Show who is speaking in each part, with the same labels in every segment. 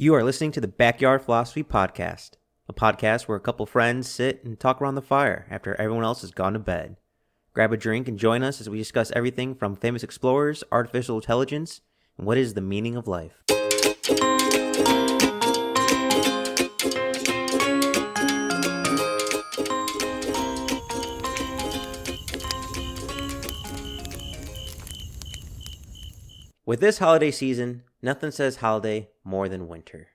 Speaker 1: You are listening to the Backyard Philosophy Podcast, a podcast where a couple friends sit and talk around the fire after everyone else has gone to bed. Grab a drink and join us as we discuss everything from famous explorers, artificial intelligence, and what is the meaning of life. With this holiday season, nothing says holiday more than winter.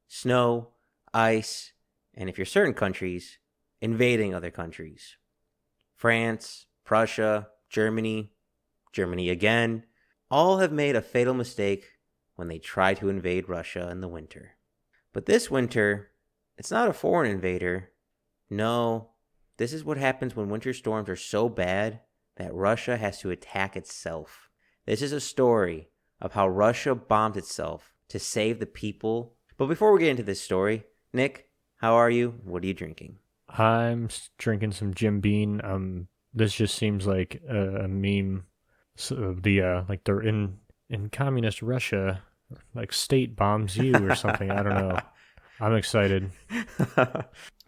Speaker 1: Snow, ice, and if you're certain countries, invading other countries. France, Prussia, Germany again, all have made a fatal mistake when they try to invade Russia in the winter. But this winter, it's not a foreign invader. No, this is what happens when winter storms are so bad that Russia has to attack itself. This is a story of how Russia bombed itself to save the people. But before we get into this story, Nick, how are you? What are you drinking?
Speaker 2: I'm drinking some Jim Beam. This just seems like a meme. So like they're in communist Russia, like state bombs you or something. I don't know. I'm excited.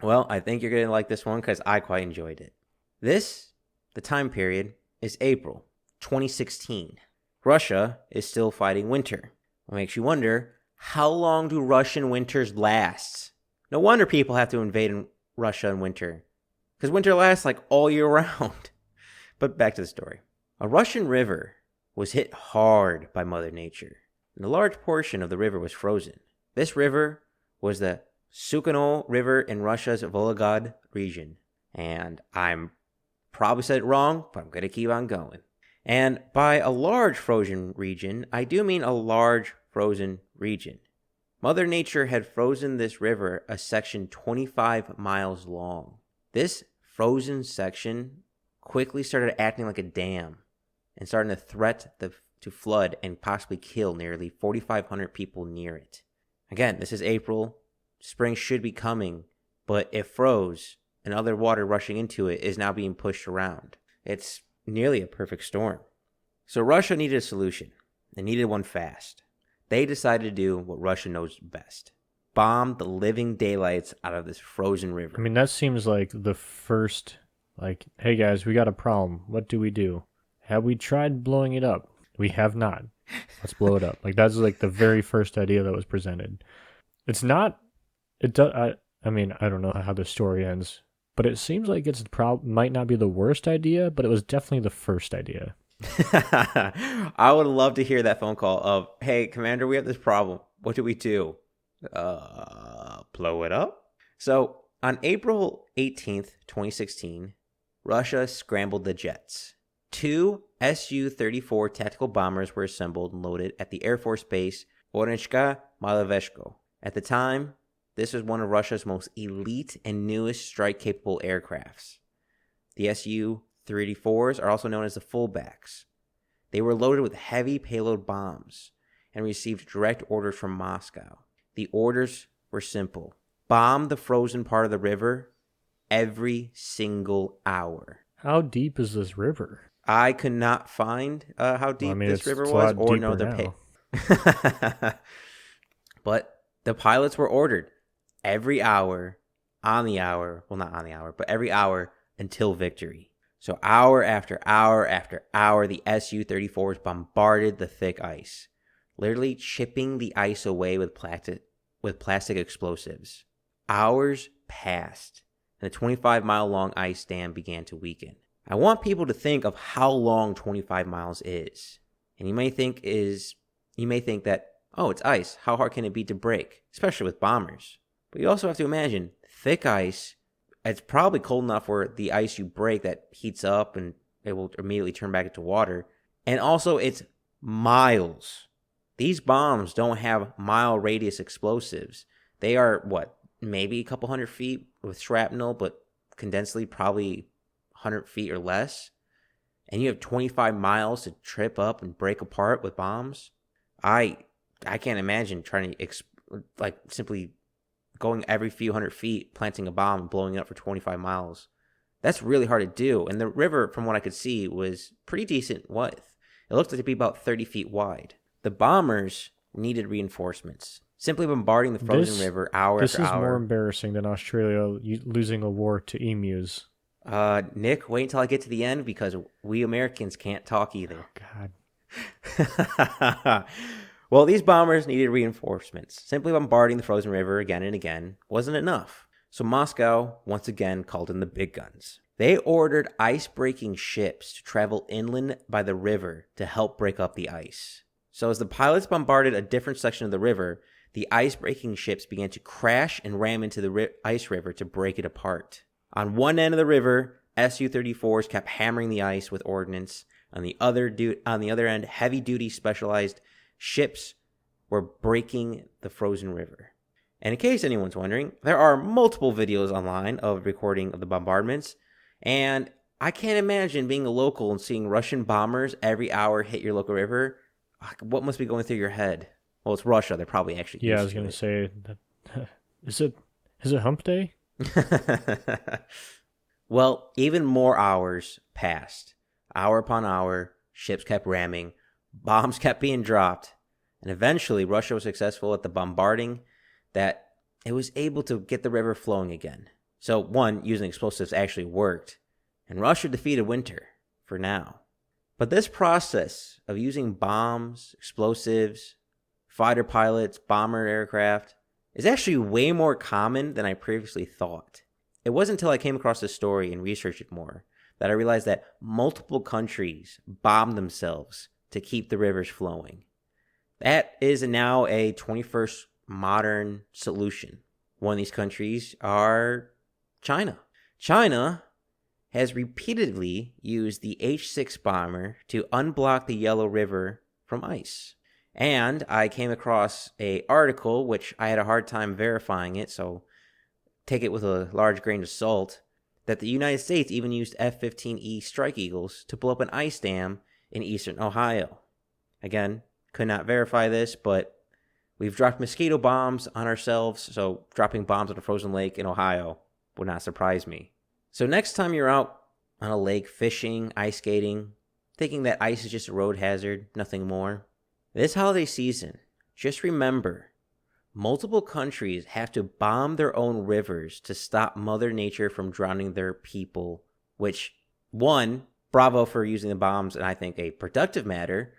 Speaker 1: Well, I think you're going to like this one because I quite enjoyed it. The time period, is April 2016. Russia is still fighting winter. What makes you wonder, how long do Russian winters last? No wonder people have to invade Russia in winter, because winter lasts like all year round. But back to the story. A Russian river was hit hard by Mother Nature, and a large portion of the river was frozen. This river was the Sukhanol River in Russia's Vologod region. And I'm probably said it wrong, but I'm going to keep on going. And by a large frozen region, I do mean a large frozen region. Mother Nature had frozen this river a section 25 miles long. This frozen section quickly started acting like a dam and starting to threat to flood and possibly kill nearly 4,500 people near it. Again, this is April. Spring should be coming, but it froze, and other water rushing into it is now being pushed around. It's nearly a perfect storm. So Russia needed a solution. They needed one fast. They decided to do what Russia knows best. Bomb the living daylights out of this frozen river.
Speaker 2: I mean, that seems like the first, hey guys, we got a problem. What do we do? Have we tried blowing it up? We have not. Let's blow it up. That's like the very first idea that was presented. It's not, I mean, I don't know how the story ends, but it seems like it's might not be the worst idea, but it was definitely the first idea.
Speaker 1: I would love to hear that phone call of, hey, Commander, we have this problem. What do we do? Blow it up? So, on April 18th, 2016, Russia scrambled the jets. 2 Su-34 tactical bombers were assembled and loaded at the Air Force Base Voronezhka Malaveshko. At the time, this was one of Russia's most elite and newest strike-capable aircrafts. The Su-34s are also known as the fullbacks. They were loaded with heavy payload bombs and received direct orders from Moscow. The orders were simple. Bomb the frozen part of the river every single hour.
Speaker 2: How deep is this river?
Speaker 1: I could not find how deep this river was or know their pay. But the pilots were ordered every hour, on the hour, well, not on the hour, but every hour until victory. So hour after hour after hour, the Su-34s bombarded the thick ice, literally chipping the ice away with plastic explosives. Hours passed, and the 25-mile-long ice dam began to weaken. I want people to think of how long 25 miles is. And you may think that, oh, it's ice. How hard can it be to break? Especially with bombers. But you also have to imagine thick ice. It's probably cold enough where the ice you break that heats up and it will immediately turn back into water. And also it's miles. These bombs don't have mile radius explosives. They are, maybe a couple hundred feet with shrapnel, but condensely probably 100 feet or less. And you have 25 miles to trip up and break apart with bombs. I can't imagine trying to simply going every few hundred feet, planting a bomb and blowing it up for 25 miles. That's really hard to do. And the river, from what I could see, was pretty decent width. It looked like to be about 30 feet wide. The bombers needed reinforcements. simply bombarding the frozen
Speaker 2: This-
Speaker 1: river hour
Speaker 2: This
Speaker 1: after
Speaker 2: is more
Speaker 1: hour.
Speaker 2: embarrassing than Australia losing a war to emus.
Speaker 1: Nick, wait until I get to the end because we Americans can't talk either.
Speaker 2: God.
Speaker 1: Well, these bombers needed reinforcements. Simply bombarding the frozen river again and again wasn't enough. So Moscow once again called in the big guns. They ordered ice-breaking ships to travel inland by the river to help break up the ice. So as the pilots bombarded a different section of the river, the ice-breaking ships began to crash and ram into the ice river to break it apart. On one end of the river, Su-34s kept hammering the ice with ordnance. On the other end, heavy-duty specialized ships were breaking the frozen river. And in case anyone's wondering, there are multiple videos online of recording of the bombardments, and I can't imagine being a local and seeing Russian bombers every hour hit your local river. What must be going through your head? Well, it's Russia. They're probably actually
Speaker 2: Yeah, I
Speaker 1: used
Speaker 2: was
Speaker 1: to
Speaker 2: gonna
Speaker 1: it.
Speaker 2: say that. Is it hump day?
Speaker 1: Well, even more hours passed. Hour upon hour, ships kept ramming, bombs kept being dropped, and eventually Russia was successful at the bombarding that it was able to get the river flowing again. So, one, using explosives actually worked, and Russia defeated winter, for now. But this process of using bombs, explosives, fighter pilots, bomber aircraft is actually way more common than I previously thought. It wasn't until I came across this story and researched it more that I realized that multiple countries bombed themselves to keep the rivers flowing. That is now a 21st modern solution. One of these countries are China. China has repeatedly used the H-6 bomber to unblock the Yellow River from ice. And I came across an article, which I had a hard time verifying it, so take it with a large grain of salt, that the United States even used F-15E Strike Eagles to blow up an ice dam in eastern Ohio. Again, could not verify this, but we've dropped mosquito bombs on ourselves, so dropping bombs on a frozen lake in Ohio would not surprise me. So next time you're out on a lake fishing, ice skating, thinking that ice is just a road hazard, nothing more, this holiday season, just remember, multiple countries have to bomb their own rivers to stop Mother Nature from drowning their people, which, one, bravo for using the bombs in, I think, a productive matter.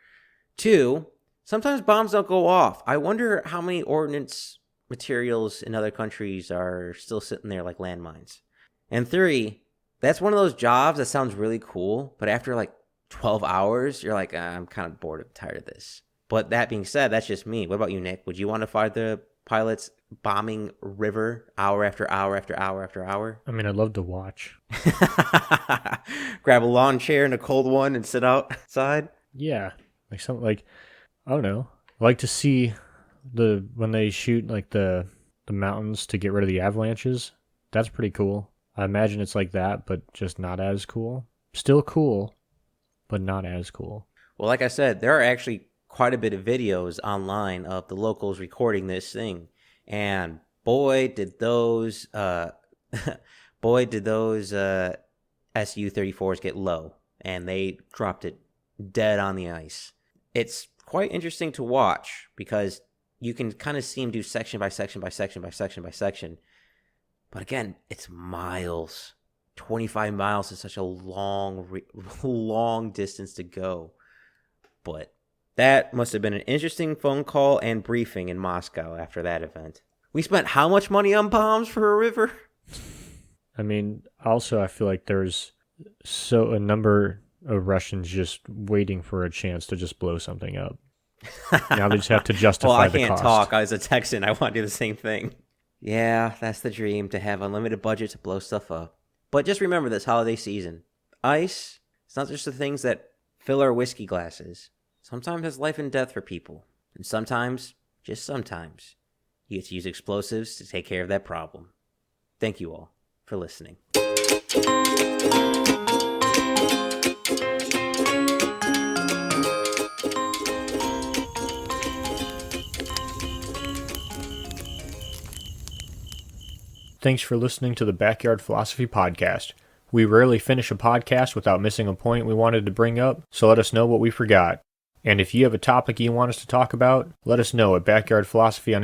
Speaker 1: Two, sometimes bombs don't go off. I wonder how many ordnance materials in other countries are still sitting there like landmines. And three, that's one of those jobs that sounds really cool, but after like 12 hours, you're like, I'm kind of bored and tired of this. But that being said, that's just me. What about you, Nick? Would you want to fight the pilots bombing river hour after hour after hour after hour?
Speaker 2: I mean, I'd love to watch.
Speaker 1: Grab a lawn chair and a cold one and sit outside?
Speaker 2: Yeah, like something like, I don't know. I like to see when they shoot like the mountains to get rid of the avalanches. That's pretty cool. I imagine it's like that, but just not as cool. Still cool, but not as cool.
Speaker 1: Well, like I said, there are actually quite a bit of videos online of the locals recording this thing, and boy did those Su-34s get low, and they dropped it dead on the ice. It's quite interesting to watch because you can kind of see them do section by section by section by section by section, but again, it's miles. 25 miles is such a long distance to go, but that must have been an interesting phone call and briefing in Moscow after that event. We spent how much money on bombs for a river?
Speaker 2: I mean, also, I feel like there's a number of Russians just waiting for a chance to just blow something up. Now they just have to justify the cost.
Speaker 1: Well, I can't talk. I was a Texan. I want to do the same thing. Yeah, that's the dream, to have unlimited budget to blow stuff up. But just remember this holiday season. Ice, it's not just the things that fill our whiskey glasses. Sometimes it's life and death for people. And sometimes, just sometimes, you get to use explosives to take care of that problem. Thank you all for listening.
Speaker 2: Thanks for listening to the Backyard Philosophy Podcast. We rarely finish a podcast without missing a point we wanted to bring up, so let us know what we forgot. And if you have a topic you want us to talk about, let us know at Backyard Philosophy on